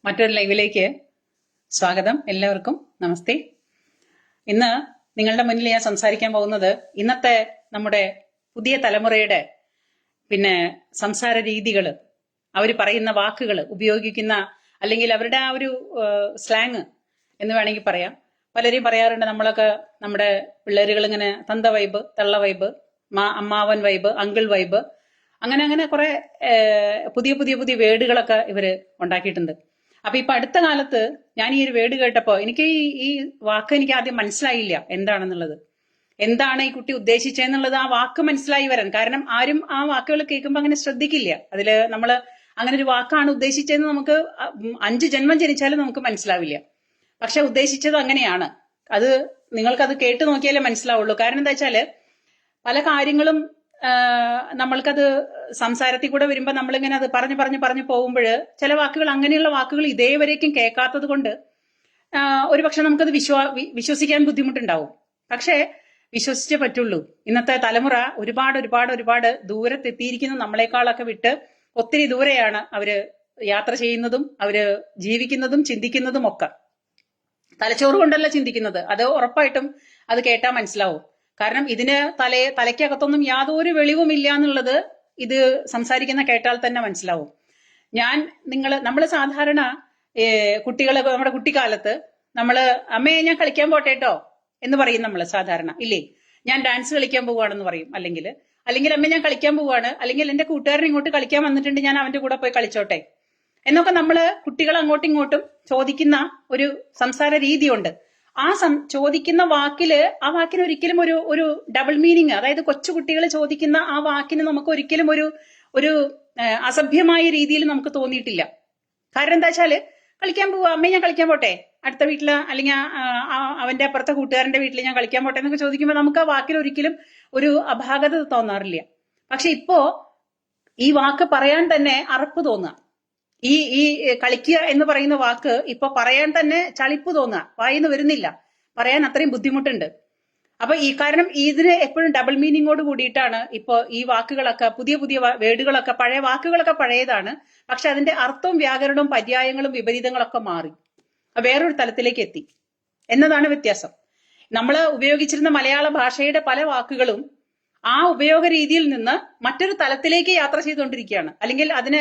മറ്റൊരു ലൈവിലേക്ക് സ്വാഗതം. എല്ലാവർക്കും നമസ്തേ. ഇന്ന് നിങ്ങളുടെ മുന്നിൽ ഞാൻ സംസാരിക്കാൻ പോകുന്നത് ഇന്നത്തെ നമ്മുടെ പുതിയ തലമുറയുടെ സംസാര രീതികൾ, അവർ പറയുന്ന വാക്കുകൾ, ഉപയോഗിക്കുന്ന അല്ലെങ്കിൽ അവരുടെ ആ ഒരു സ്ലാങ് എന്ന് വേണമെങ്കിൽ പറയാം. പലരും പറയാറുണ്ട്, നമ്മളൊക്കെ നമ്മുടെ പിള്ളേരുകൾ ഇങ്ങനെ തന്ത വൈബ്, തള്ള വൈബ്, അമ്മാവൻ വൈബ്, അങ്കിൾ വൈബ്, അങ്ങനെ അങ്ങനെ കുറെ പുതിയ പുതിയ പുതിയ വേർഡുകളൊക്കെ ഇവര് ഉണ്ടാക്കിയിട്ടുണ്ട്. അപ്പൊ ഇപ്പൊ അടുത്ത കാലത്ത് ഞാൻ ഈ ഒരു വേർഡ് കേട്ടപ്പോ എനിക്ക് ഈ വാക്ക് എനിക്ക് ആദ്യം മനസ്സിലായില്ല എന്താണെന്നുള്ളത്, എന്താണ് ഈ കുട്ടി ഉദ്ദേശിച്ചെന്നുള്ളത്. ആ വാക്ക് മനസ്സിലായി വരാൻ കാരണം ആരും ആ വാക്കുകൾ കേൾക്കുമ്പോൾ അങ്ങനെ ശ്രദ്ധിക്കില്ല. അതില് നമ്മള് അങ്ങനെ ഒരു വാക്കാണ് ഉദ്ദേശിച്ചതെന്ന് നമുക്ക് 5 ജന്മം ജനിച്ചാലും നമുക്ക് മനസ്സിലാവില്ല. പക്ഷെ ഉദ്ദേശിച്ചത് അങ്ങനെയാണ്. അത് നിങ്ങൾക്കത് കേട്ട് നോക്കിയാലേ മനസ്സിലാവുള്ളൂ. കാരണം എന്താ വെച്ചാല് പല കാര്യങ്ങളും നമ്മൾക്കത് സംസാരത്തിൽ കൂടെ വരുമ്പോൾ നമ്മളിങ്ങനെ അത് പറഞ്ഞു പോകുമ്പോൾ ചില വാക്കുകൾ, അങ്ങനെയുള്ള വാക്കുകൾ ഇതേവരേക്കും കേൾക്കാത്തത് കൊണ്ട് ഒരുപക്ഷെ നമുക്കത് വിശ്വസിക്കാൻ ബുദ്ധിമുട്ടുണ്ടാവും. പക്ഷേ വിശ്വസിച്ചേ പറ്റുള്ളൂ. ഇന്നത്തെ തലമുറ ഒരുപാട് ദൂരത്തെത്തിയിരിക്കുന്നു. നമ്മളെക്കാളൊക്കെ വിട്ട് ഒത്തിരി ദൂരെയാണ് അവര് യാത്ര ചെയ്യുന്നതും അവര് ജീവിക്കുന്നതും ചിന്തിക്കുന്നതും ഒക്കെ. തലച്ചോറ് കൊണ്ടല്ല ചിന്തിക്കുന്നത്, അത് ഉറപ്പായിട്ടും അത് കേട്ടാൽ മനസ്സിലാവും. കാരണം ഇതിന് തലയ്ക്കകത്തൊന്നും യാതൊരു വെളിവുമില്ല എന്നുള്ളത് ഇത് സംസാരിക്കുന്ന കേട്ടാൽ തന്നെ മനസ്സിലാവും. നമ്മൾ സാധാരണ കുട്ടികളെ, നമ്മുടെ കുട്ടിക്കാലത്ത് നമ്മള് അമ്മയെ ഞാൻ കളിക്കാൻ പോട്ടെ കേട്ടോ എന്ന് പറയും നമ്മള് സാധാരണ, ഇല്ലേ? ഞാൻ ഡാൻസ് കളിക്കാൻ പോവാണെന്ന് പറയും. അല്ലെങ്കിൽ അമ്മ ഞാൻ കളിക്കാൻ പോവാണ്, അല്ലെങ്കിൽ എന്റെ കൂട്ടുകാരൻ ഇങ്ങോട്ട് കളിക്കാൻ വന്നിട്ടുണ്ട്, ഞാൻ അവന്റെ കൂടെ പോയി കളിച്ചോട്ടെ എന്നൊക്കെ നമ്മള് കുട്ടികൾ അങ്ങോട്ടും ഇങ്ങോട്ടും ചോദിക്കുന്ന ഒരു സംസാര രീതിയുണ്ട്. ആ ചോദിക്കുന്ന വാക്കിന് ഒരിക്കലും ഒരു ഡബിൾ മീനിങ്, അതായത് കൊച്ചുകുട്ടികൾ ചോദിക്കുന്ന ആ വാക്കിന് നമുക്ക് ഒരിക്കലും ഒരു അസഭ്യമായ രീതിയിൽ നമുക്ക് തോന്നിയിട്ടില്ല. കാരണം എന്താ വെച്ചാല് കളിക്കാൻ പോവാ, അമ്മേ ഞാൻ കളിക്കാൻ പോട്ടെ, അടുത്ത വീട്ടില് അല്ലെങ്കിൽ അവന്റെ അപ്പുറത്തെ കൂട്ടുകാരന്റെ വീട്ടിൽ ഞാൻ കളിക്കാൻ പോട്ടെ എന്നൊക്കെ ചോദിക്കുമ്പോൾ നമുക്ക് ആ വാക്കിൽ ഒരിക്കലും ഒരു അപാകത തോന്നാറില്ല. പക്ഷെ ഇപ്പോ ഈ വാക്ക് പറയാൻ തന്നെ അറപ്പ് തോന്നുക. ഈ കളിക്കുക എന്ന് പറയുന്ന വാക്ക് ഇപ്പൊ പറയാൻ തന്നെ ചളിപ്പ് തോന്നുക, വായിന്ന് വരുന്നില്ല, പറയാൻ അത്രയും ബുദ്ധിമുട്ടുണ്ട്. അപ്പൊ കാരണം ഇതിന് എപ്പോഴും ഡബിൾ മീനിങ്ങോട് കൂടിയിട്ടാണ് ഇപ്പൊ ഈ വാക്കുകളൊക്കെ, പുതിയ വേർഡുകളൊക്കെ, പഴയ വാക്കുകളൊക്കെ പഴയതാണ്, പക്ഷെ അതിന്റെ അർത്ഥവും വ്യാകരണവും പര്യായങ്ങളും വിപരീതങ്ങളൊക്കെ മാറി വേറൊരു തലത്തിലേക്ക് എത്തി എന്നതാണ് വ്യത്യാസം. നമ്മൾ ഉപയോഗിച്ചിരുന്ന മലയാള ഭാഷയുടെ പല വാക്കുകളും ആ ഉപയോഗ രീതിയിൽ നിന്ന് മറ്റൊരു തലത്തിലേക്ക് യാത്ര ചെയ്തുകൊണ്ടിരിക്കുകയാണ്, അല്ലെങ്കിൽ അതിനെ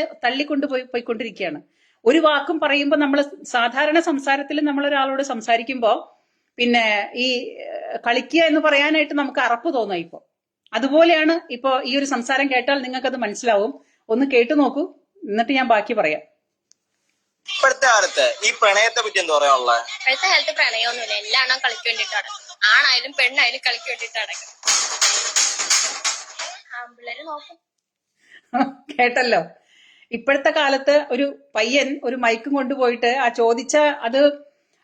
പോയിക്കൊണ്ടിരിക്കുകയാണ്. ഒരു വാക്കും പറയുമ്പോൾ നമ്മൾ സാധാരണ സംസാരത്തിൽ നമ്മൾ ഒരാളോട് സംസാരിക്കുമ്പോൾ ഈ കളിക്കുക എന്ന് പറയാനായിട്ട് നമുക്ക് അറപ്പ് തോന്നുക. ഇപ്പൊ അതുപോലെയാണ് ഇപ്പൊ ഈ ഒരു സംസാരം കേട്ടാൽ നിങ്ങൾക്കത് മനസ്സിലാവും. ഒന്ന് കേട്ടു നോക്കൂ, എന്നിട്ട് ഞാൻ ബാക്കി പറയാം. ഇപ്പോഴത്തെ കാലത്ത് ഈ പ്രണയത്തെ പറ്റി എന്താ പറയാനുള്ളത്? ഇപ്പോഴത്തെ കാലത്ത് പ്രണയമൊന്നുമില്ല, എല്ലാണോ കളിക്ക് വേണ്ടിയിട്ടാണ്, ആണായാലും പെണ്ണായാലും കളിക്ക് വേണ്ടിയിട്ടാണ്. കേട്ടല്ലോ? ഇപ്പോഴത്തെ കാലത്ത് ഒരു പയ്യൻ ഒരു മൈക്കും കൊണ്ടുപോയിട്ട് ആ ചോദിച്ച അത്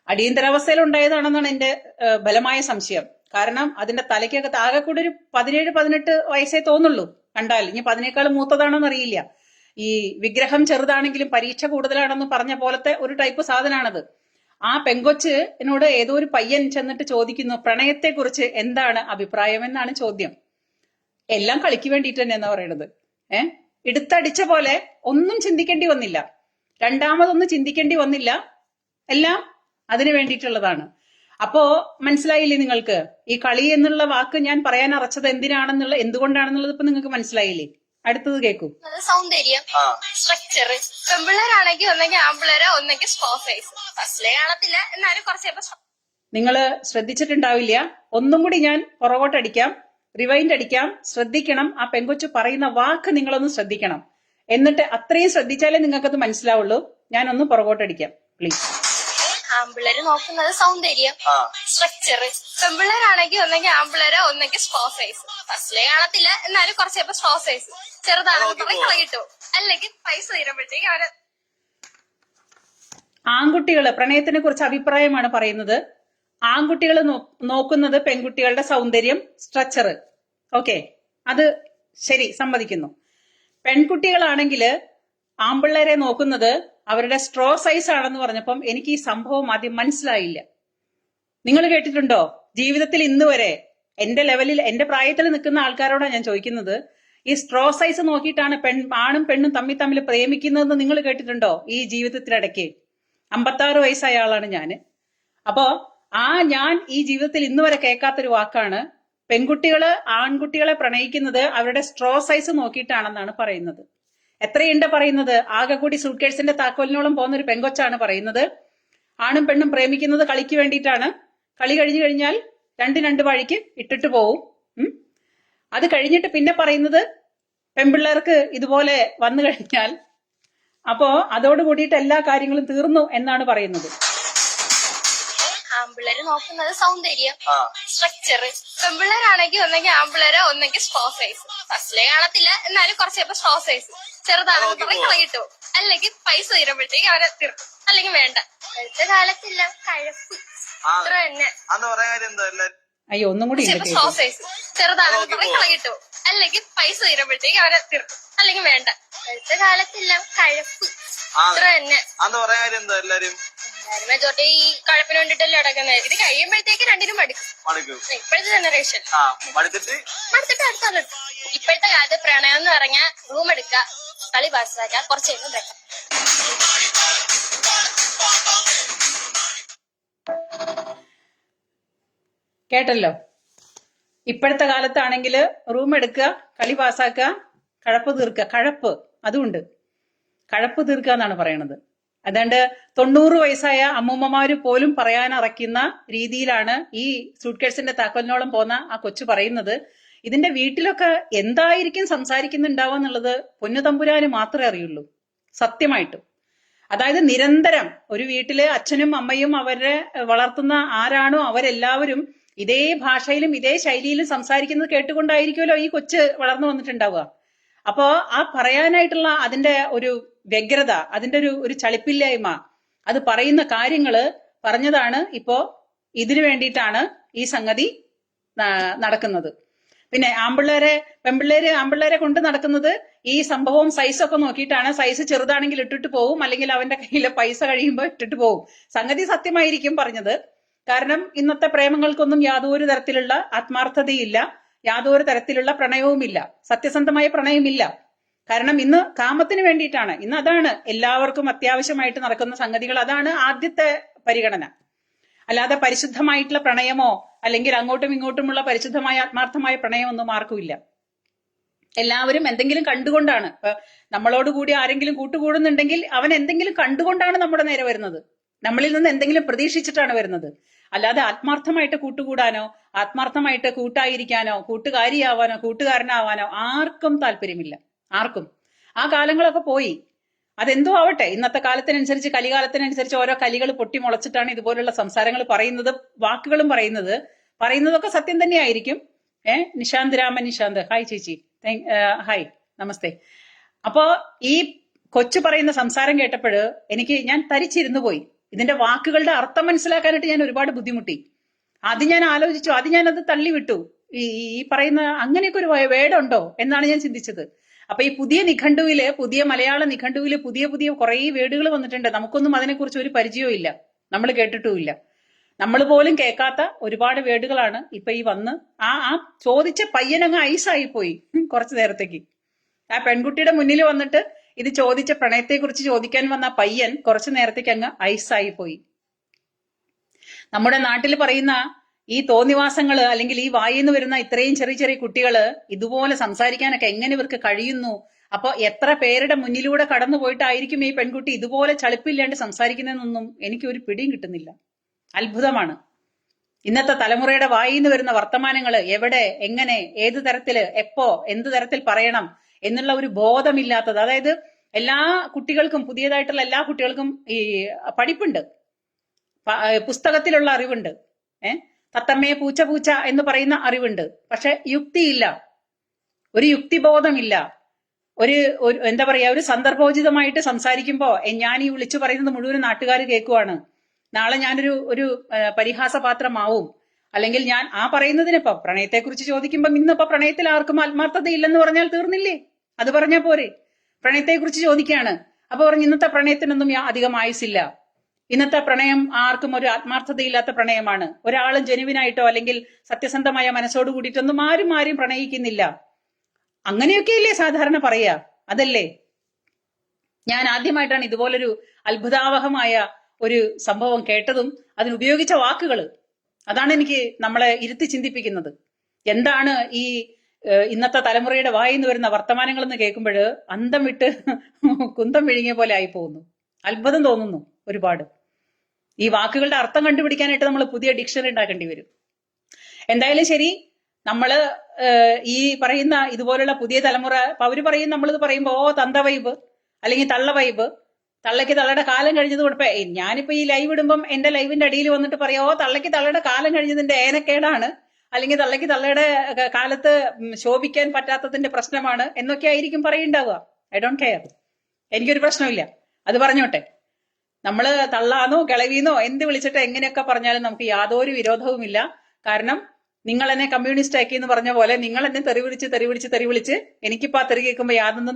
അടിയന്തരാവസ്ഥയിൽ ഉണ്ടായതാണെന്നാണ് എന്റെ ബലമായ സംശയം. കാരണം അതിന്റെ തലയ്ക്കകത്ത് ആകെ കൂടെ ഒരു 17-18 വയസ്സേ തോന്നുള്ളൂ കണ്ടാൽ. ഇനി 15 മൂത്തതാണോന്ന് അറിയില്ല. ഈ വിഗ്രഹം ചെറുതാണെങ്കിലും പരീക്ഷ കൂടുതലാണെന്ന് പറഞ്ഞ പോലത്തെ ഒരു ടൈപ്പ് സാധനമാണത്. ആ പെങ്കൊച്ച് എന്നോട് ഏതോ ഒരു പയ്യൻ ചെന്നിട്ട് ചോദിക്കുന്നു, പ്രണയത്തെ കുറിച്ച് എന്താണ് അഭിപ്രായം എന്നാണ് ചോദ്യം. എല്ലാം കളിക്ക് വേണ്ടിയിട്ട് തന്നെ എന്നാ പറയണത്. എടുത്തടിച്ച പോലെ ഒന്നും ചിന്തിക്കേണ്ടി വന്നില്ല, രണ്ടാമതൊന്നും ചിന്തിക്കേണ്ടി വന്നില്ല, എല്ലാം അതിനു വേണ്ടിയിട്ടുള്ളതാണ്. അപ്പോ മനസ്സിലായില്ലേ നിങ്ങൾക്ക്? ഈ കളി എന്നുള്ള വാക്ക് ഞാൻ പറയാൻ അറച്ചത് എന്തുകൊണ്ടാണെന്നുള്ളത് ഇപ്പൊ നിങ്ങൾക്ക് മനസ്സിലായില്ലേ? അടുത്തത് കേൾക്കൂ. സൗന്ദര്യം, സ്ട്രക്ചർ. പെൺപിള്ളേരാണെങ്കിൽ ഒന്നെങ്കിൽ ആൺപിള്ളേരോ ഒന്നെങ്കിൽ സ്മോൾ സൈസ്. ഫസ്റ്റിലെ കാണത്തില്ല, എന്നാലും കുറച്ച് നിങ്ങള് ശ്രദ്ധിച്ചിട്ടുണ്ടാവില്ല. ഒന്നും കൂടി ഞാൻ പുറകോട്ടടിക്കാം, റിവൈൻഡ് അടിക്കാം. ശ്രദ്ധിക്കണം, ആ പെങ്കൊച്ചു പറയുന്ന വാക്ക് നിങ്ങളൊന്ന് ശ്രദ്ധിക്കണം. എന്നിട്ട് അത്രയും ശ്രദ്ധിച്ചാലേ നിങ്ങൾക്കത് മനസ്സിലാവുള്ളൂ. ഞാനൊന്ന് പുറകോട്ടടിക്കാം പ്ലീസ്. ആൺപിള്ളേര് നോക്കുന്നത് സൗന്ദര്യം, സ്ട്രക്ചർ. പെൺപിള്ളേരാണെങ്കിൽ ഒന്നെങ്കിൽ ആൺപിള്ളേരോ ഒന്നെങ്കിൽ സ്മോൾ സൈസ്. ഫസ്റ്റിലെ കാണത്തില്ല, എന്നാലും കുറച്ച് സ്മോൾ സൈസ്. ചെറുതാണെങ്കിൽ കളകിട്ടു, അല്ലെങ്കിൽ പൈസ തീരുമ്പോഴത്തേക്ക് അവര്. ആൺകുട്ടികള് പ്രണയത്തിനെ കുറിച്ച് അഭിപ്രായമാണ് പറയുന്നത്. ആൺകുട്ടികൾ നോക്കുന്നത് പെൺകുട്ടികളുടെ സൗന്ദര്യം, സ്ട്രക്ചർ. ഓക്കെ, അത് ശരി, സമ്മതിക്കുന്നു. പെൺകുട്ടികളാണെങ്കിൽ ആൺപിള്ളേരെ നോക്കുന്നത് അവരുടെ സ്ട്രോ സൈസ് ആണെന്ന് പറഞ്ഞപ്പം എനിക്ക് ഈ സംഭവം ആദ്യം മനസ്സിലായില്ല. നിങ്ങൾ കേട്ടിട്ടുണ്ടോ? ജീവിതത്തിൽ ഇന്ന് വരെ എന്റെ ലെവലിൽ, എന്റെ പ്രായത്തിൽ നിൽക്കുന്ന ആൾക്കാരോടാണ് ഞാൻ ചോദിക്കുന്നത്, ഈ സ്ട്രോ സൈസ് നോക്കിയിട്ടാണ് ആണും പെണ്ണും തമ്മിൽ പ്രേമിക്കുന്നതെന്ന് നിങ്ങൾ കേട്ടിട്ടുണ്ടോ ഈ ജീവിതത്തിനിടയ്ക്ക്? 56 വയസ്സായ ആളാണ് ഞാന്. അപ്പോ ഞാൻ ഈ ജീവിതത്തിൽ ഇന്ന് വരെ കേൾക്കാത്തൊരു വാക്കാണ് പെൺകുട്ടികള് ആൺകുട്ടികളെ പ്രണയിക്കുന്നത് അവരുടെ സ്ട്രോ സൈസ് നോക്കിയിട്ടാണെന്നാണ് പറയുന്നത്. എത്രയുണ്ട് പറയുന്നത്? ആകെ കൂടി സൂട്ട്കേസിന്റെ താക്കോലിനോളം പോകുന്ന ഒരു പെങ്കൊച്ചാണ് പറയുന്നത് ആണും പെണ്ണും പ്രേമിക്കുന്നത് കളിക്ക് വേണ്ടിയിട്ടാണ്. കളി കഴിഞ്ഞു കഴിഞ്ഞാൽ രണ്ട് വഴിക്ക് ഇട്ടിട്ട് പോവും. അത് കഴിഞ്ഞിട്ട് പിന്നെ പറയുന്നത് പെൺപിള്ളേർക്ക് ഇതുപോലെ വന്നു കഴിഞ്ഞാൽ അപ്പോ അതോട് കൂടിയിട്ട് എല്ലാ കാര്യങ്ങളും തീർന്നു എന്നാണ് പറയുന്നത്. ആമ്പിള്ളേര് നോക്കുന്നത് സൗന്ദര്യം, സ്ട്രക്ചർ. പെൺപിള്ളേരാണെങ്കിൽ ഒന്നെങ്കിൽ ആമ്പിള്ളേരെ ഒന്നെങ്കിൽ സ്ട്രോ സൈസ്. ഫസ്റ്റിലെ കാണത്തില്ല, എന്നാലും കുറച്ച് സ്ട്രോ സൈസ് ചെറുതാണെന്ന് പറഞ്ഞ് കളകിട്ടു. അല്ലെങ്കിൽ പൈസ തീരുമ്പോഴത്തേക്ക് അവരെ തീർക്കും, അല്ലെങ്കിൽ വേണ്ട. ഇപ്പോഴത്തെ കാലത്തില്ല കഴപ്പ് ഇത്ര തന്നെ. അയ്യോ ഒന്നും കൂടി സ്ട്രോ സൈസ് ചെറുതാണെന്ന് പറഞ്ഞ് കളകിട്ടു. അല്ലെങ്കിൽ പൈസ തീരുമ്പോഴത്തേക്ക് അവരെ തീർക്കും, അല്ലെങ്കിൽ വേണ്ട. ഇപ്പോഴത്തെ കാലത്തില്ല കഴപ്പ് ഇത്ര തന്നെ. എല്ലാരും മെജോറിറ്റി ഈ കഴപ്പിന് വേണ്ടിട്ടല്ലേ അടക്കുന്നത്. ഇത് കഴിയുമ്പോഴത്തേക്ക് രണ്ടിനും മടുക്കും. ഇപ്പോഴത്തെ ജനറേഷൻ മടുത്തിട്ട് അടുത്ത. ഇപ്പോഴത്തെ കാലത്ത് പ്രണയം എന്ന് പറഞ്ഞാൽ റൂം എടുക്കുക, കളി പാസ്സാക്കുക, കുറച്ച് കഴിഞ്ഞ് കേട്ടല്ലോ. ഇപ്പോഴത്തെ കാലത്താണെങ്കിൽ റൂം എടുക്കുക, കളി പാസ്സാക്കുക, കഴപ്പ് തീർക്കുക. കഴപ്പ് അതുകൊണ്ട് കഴപ്പ് തീർക്കുക എന്നാണ് പറയണത്. അതാണ്ട് 90 വയസ്സായ അമ്മൂമ്മമാര് പോലും പറയാനറയ്ക്കുന്ന രീതിയിലാണ് ഈ സൂട്ട്കേസിന്റെ താക്കോലിനോളം പോന്ന ആ കൊച്ചു പറയുന്നത്. ഇതിന്റെ വീട്ടിലൊക്കെ എന്തായിരിക്കും സംസാരിക്കുന്നുണ്ടാവുക എന്നുള്ളത് പൊന്നു തമ്പുരാന് മാത്രമേ അറിയുള്ളൂ, സത്യമായിട്ടും. അതായത് നിരന്തരം ഒരു വീട്ടില് അച്ഛനും അമ്മയും അവരെ വളർത്തുന്ന ആരാണോ അവരെല്ലാവരും ഇതേ ഭാഷയിലും ഇതേ ശൈലിയിലും സംസാരിക്കുന്നത് കേട്ടുകൊണ്ടായിരിക്കുമല്ലോ ഈ കൊച്ച് വളർന്നു വന്നിട്ടുണ്ടാവുക. അപ്പോ ആ പറയാനായിട്ടുള്ള അതിന്റെ ഒരു വ്യഗ്രത, അതിന്റെ ഒരു ചളിപ്പില്ലായ്മ, അത് പറയുന്ന കാര്യങ്ങള് പറഞ്ഞതാണ് ഇപ്പോ ഇതിനു വേണ്ടിയിട്ടാണ് ഈ സംഗതി നടക്കുന്നത്. പിന്നെ പെൺപിള്ളേരെ കൊണ്ട് നടക്കുന്നത് ഈ സംഭവവും സൈസൊക്കെ നോക്കിയിട്ടാണ്. സൈസ് ചെറുതാണെങ്കിൽ ഇട്ടിട്ട് പോവും, അല്ലെങ്കിൽ അവന്റെ കയ്യിലെ പൈസ കഴിയുമ്പോൾ ഇട്ടിട്ട് പോവും. സംഗതി സത്യമായിരിക്കും പറഞ്ഞത്. കാരണം ഇന്നത്തെ പ്രേമങ്ങൾക്കൊന്നും യാതൊരു തരത്തിലുള്ള ആത്മാർത്ഥതയില്ല, യാതൊരു തരത്തിലുള്ള പ്രണയവുമില്ല, സത്യസന്ധമായ പ്രണയമില്ല. കാരണം ഇന്ന് കാമത്തിന് വേണ്ടിയിട്ടാണ്. ഇന്ന് അതാണ് എല്ലാവർക്കും അത്യാവശ്യമായിട്ട് നടക്കുന്ന സംഗതികൾ. അതാണ് ആദ്യത്തെ പരിഗണന. അല്ലാതെ പരിശുദ്ധമായിട്ടുള്ള പ്രണയമോ അല്ലെങ്കിൽ അങ്ങോട്ടും ഇങ്ങോട്ടുമുള്ള പരിശുദ്ധമായ ആത്മാർത്ഥമായ പ്രണയമൊന്നും ആർക്കുമില്ല. എല്ലാവരും എന്തെങ്കിലും കണ്ടുകൊണ്ടാണ്. ഇപ്പൊ നമ്മളോട് കൂടി ആരെങ്കിലും കൂട്ടുകൂടുന്നുണ്ടെങ്കിൽ അവൻ എന്തെങ്കിലും കണ്ടുകൊണ്ടാണ് നമ്മുടെ നേരെ വരുന്നത്, നമ്മളിൽ നിന്ന് എന്തെങ്കിലും പ്രതീക്ഷിച്ചിട്ടാണ് വരുന്നത്. അല്ലാതെ ആത്മാർത്ഥമായിട്ട് കൂട്ടുകൂടാനോ ആത്മാർത്ഥമായിട്ട് കൂട്ടായിരിക്കാനോ കൂട്ടുകാരിയാവാനോ കൂട്ടുകാരനാവാനോ ആർക്കും താല്പര്യമില്ല, ആർക്കും. ആ കാലങ്ങളൊക്കെ പോയി. അതെന്തോ ആവട്ടെ, ഇന്നത്തെ കാലത്തിനനുസരിച്ച് കലികാലത്തിനനുസരിച്ച് ഓരോ കലികൾ പൊട്ടിമുളച്ചിട്ടാണ് ഇതുപോലുള്ള സംസാരങ്ങൾ പറയുന്നത്, വാക്കുകളും പറയുന്നതൊക്കെ സത്യം തന്നെയായിരിക്കും. നിശാന്ത് രാമൻ, നിശാന്ത് ഹായ് ചേച്ചി, ഹായ് നമസ്തേ. അപ്പോ ഈ കൊച്ചു പറയുന്ന സംസാരം കേട്ടപ്പോൾ ഞാൻ തരിച്ചിരുന്നു പോയി. ഇതിന്റെ വാക്കുകളുടെ അർത്ഥം മനസ്സിലാക്കാനായിട്ട് ഞാൻ ഒരുപാട് ബുദ്ധിമുട്ടി. അത് ഞാൻ ആലോചിച്ചു, ഞാനത് തള്ളിവിട്ടു. ഈ പറയുന്ന അങ്ങനെയൊക്കെ ഒരു വേർഡുണ്ടോ എന്നാണ് ഞാൻ ചിന്തിച്ചത്. അപ്പൊ ഈ പുതിയ മലയാള നിഘണ്ടുവില് പുതിയ കുറെ വേർഡുകൾ വന്നിട്ടുണ്ട്. നമുക്കൊന്നും അതിനെക്കുറിച്ച് ഒരു പരിചയവും ഇല്ല, നമ്മൾ കേട്ടിട്ടുമില്ല. നമ്മൾ പോലും കേൾക്കാത്ത ഒരുപാട് വേർഡുകളാണ് ഇപ്പൊ ഈ വന്ന് ആ ചോദിച്ച പയ്യനങ്ങ് ഐസായി പോയി കുറച്ചു നേരത്തേക്ക്. ആ പെൺകുട്ടിയുടെ മുന്നിൽ വന്നിട്ട് ഇത് ചോദിച്ച പ്രണയത്തെക്കുറിച്ച് ചോദിക്കാൻ വന്ന പയ്യൻ കുറച്ചു നേരത്തേക്ക് അങ്ങ് ഐസായി പോയി. നമ്മുടെ നാട്ടിൽ പറയുന്ന ഈ തോന്നിവാസങ്ങള് അല്ലെങ്കിൽ ഈ വായിന്ന് വരുന്ന ഇത്രയും ചെറിയ കുട്ടികള് ഇതുപോലെ സംസാരിക്കാനൊക്കെ എങ്ങനെ ഇവർക്ക് കഴിയുന്നു? അപ്പൊ എത്ര പേരുടെ മുന്നിലൂടെ കടന്നു പോയിട്ടായിരിക്കും ഈ പെൺകുട്ടി ഇതുപോലെ ചളിപ്പില്ലാണ്ട് സംസാരിക്കുന്നതെന്നൊന്നും എനിക്ക് ഒരു പിടിയും കിട്ടുന്നില്ല. അത്ഭുതമാണ്. ഇന്നത്തെ തലമുറയുടെ വായിന്ന് വരുന്ന വർത്തമാനങ്ങള് എവിടെ, എങ്ങനെ, ഏത് തരത്തില്, എപ്പോ, എന്ത് തരത്തിൽ പറയണം എന്നുള്ള ഒരു ബോധമില്ലാത്തത്. അതായത് എല്ലാ കുട്ടികൾക്കും, പുതിയതായിട്ടുള്ള എല്ലാ കുട്ടികൾക്കും ഈ പഠിപ്പുണ്ട്, പുസ്തകത്തിലുള്ള അറിവുണ്ട്, തത്തമ്മയെ പൂച്ച എന്ന് പറയുന്ന അറിവുണ്ട്. പക്ഷെ യുക്തിയില്ല, ഒരു യുക്തിബോധമില്ല. ഒരു എന്താ പറയാ, ഒരു സന്ദർഭോചിതമായിട്ട് സംസാരിക്കുമ്പോ ഞാൻ ഈ വിളിച്ചു പറയുന്നത് മുഴുവൻ നാട്ടുകാർ കേൾക്കുവാണ്, നാളെ ഞാനൊരു പരിഹാസപാത്രമാവും, അല്ലെങ്കിൽ ഞാൻ ആ പറയുന്നതിനിപ്പോ പ്രണയത്തെക്കുറിച്ച് ചോദിക്കുമ്പോൾ ഇന്നിപ്പോ പ്രണയത്തിൽ ആർക്കും ആത്മാർത്ഥത ഇല്ലെന്ന് പറഞ്ഞാൽ തീർന്നില്ലേ? അത് പറഞ്ഞാൽ പോരെ? പ്രണയത്തെക്കുറിച്ച് ചോദിക്കുകയാണ്, അപ്പൊ പറഞ്ഞു ഇന്നത്തെ പ്രണയത്തിനൊന്നും അധികം ആയുസില്ല, ഇന്നത്തെ പ്രണയം ആർക്കും ഒരു ആത്മാർത്ഥതയില്ലാത്ത പ്രണയമാണ്, ഒരാളും ജെനുവിനായിട്ടോ അല്ലെങ്കിൽ സത്യസന്ധമായ മനസ്സോട് കൂടിയിട്ടൊന്നും ആരും പ്രണയിക്കുന്നില്ല. അങ്ങനെയൊക്കെയല്ലേ സാധാരണ പറയാ? അതല്ലേ? ഞാൻ ആദ്യമായിട്ടാണ് ഇതുപോലൊരു അത്ഭുതാവഹമായ ഒരു സംഭവം കേട്ടതും അതിനുപയോഗിച്ച വാക്കുകൾ, അതാണ് എനിക്ക് നമ്മളെ ഇരുത്തി ചിന്തിപ്പിക്കുന്നത്. എന്താണ് ഈ ഇന്നത്തെ തലമുറയുടെ വായിന്ന് വരുന്ന വർത്തമാനങ്ങൾ എന്ന് കേൾക്കുമ്പോൾ അന്തം വിട്ട് കുന്തം വിഴുങ്ങിയ പോലെ ആയി പോകുന്നു. അത്ഭുതം തോന്നുന്നു ഒരുപാട്. ഈ വാക്കുകളുടെ അർത്ഥം കണ്ടുപിടിക്കാനായിട്ട് നമ്മൾ പുതിയ ഡിക്ഷണറി ഉണ്ടാക്കേണ്ടി വരും. എന്തായാലും ശരി, നമ്മള് ഈ പറയുന്ന ഇതുപോലുള്ള പുതിയ തലമുറ അവര് പറയും, നമ്മളിത് പറയുമ്പോ തന്ത വൈബ് അല്ലെങ്കിൽ തള്ള വൈബ്, തള്ളയ്ക്ക് തള്ളയുടെ കാലം കഴിഞ്ഞത് കൊണ്ട് ഞാനിപ്പോ ഈ ലൈവ് ഇടുമ്പം എന്റെ ലൈവിന്റെ അടിയിൽ വന്നിട്ട് പറയാ തള്ളയ്ക്ക് തള്ളയുടെ കാലം കഴിഞ്ഞതിന്റെ ഏനക്കേടാണ്, അല്ലെങ്കിൽ തള്ളയ്ക്ക് തള്ളയുടെ കാലത്ത് ശോഭിക്കാൻ പറ്റാത്തതിന്റെ പ്രശ്നമാണ് എന്നൊക്കെ ആയിരിക്കും പറയുണ്ടാവുക. ഐ ഡോണ്ട് കെയർ, എനിക്കൊരു പ്രശ്നമില്ല, അത് പറഞ്ഞോട്ടെ. നമ്മള് തള്ളാന്നോ കിളവീന്നോ എന്ത് വിളിച്ചിട്ട് എങ്ങനെയൊക്കെ പറഞ്ഞാലും നമുക്ക് യാതൊരു വിരോധവുമില്ല. കാരണം നിങ്ങൾ എന്നെ കമ്മ്യൂണിസ്റ്റ് ആക്കി എന്ന് പറഞ്ഞ പോലെ നിങ്ങൾ എന്നെ തെറിവിളിച്ച് എനിക്കിപ്പോ ആ തെറി കേൾക്കുമ്പോൾ യാതൊന്നും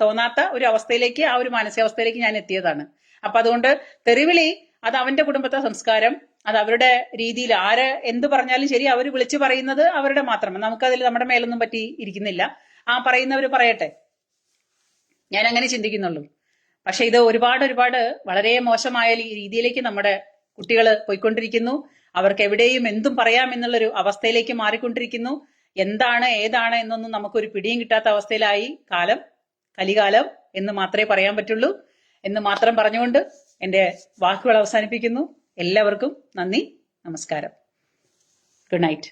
തോന്നാത്ത ഒരു അവസ്ഥയിലേക്ക്, ആ ഒരു മാനസികാവസ്ഥയിലേക്ക് ഞാൻ എത്തിയതാണ്. അപ്പൊ അതുകൊണ്ട് തെറിവിളി അത് അവന്റെ കുടുംബത്തെ സംസ്കാരം, അത് അവരുടെ രീതിയിൽ ആര് എന്ത് പറഞ്ഞാലും ശരി, അവർ വിളിച്ചു പറയുന്നത് അവരുടെ മാത്രം, നമുക്കതിൽ നമ്മുടെ മേലൊന്നും പറ്റി ഇരിക്കുന്നില്ല. ആ പറയുന്നവർ പറയട്ടെ, ഞാൻ അങ്ങനെ ചിന്തിക്കുന്നുള്ളൂ. പക്ഷെ ഇത് ഒരുപാട് വളരെ മോശമായ രീതിയിലേക്ക് നമ്മുടെ കുട്ടികൾ പോയിക്കൊണ്ടിരിക്കുന്നു. അവർക്ക് എവിടെയും എന്തും പറയാം എന്നുള്ളൊരു അവസ്ഥയിലേക്ക് മാറിക്കൊണ്ടിരിക്കുന്നു. എന്താണ് ഏതാണ് എന്നൊന്നും നമുക്കൊരു പിടിയും കിട്ടാത്ത അവസ്ഥയിലായി കാലം, കലികാലം എന്ന് മാത്രമേ പറയാൻ പറ്റുള്ളൂ എന്ന് മാത്രം പറഞ്ഞുകൊണ്ട് എന്റെ വാക്കുകൾ അവസാനിപ്പിക്കുന്നു. എല്ലാവർക്കും നന്ദി, നമസ്കാരം, ഗുഡ് നൈറ്റ്.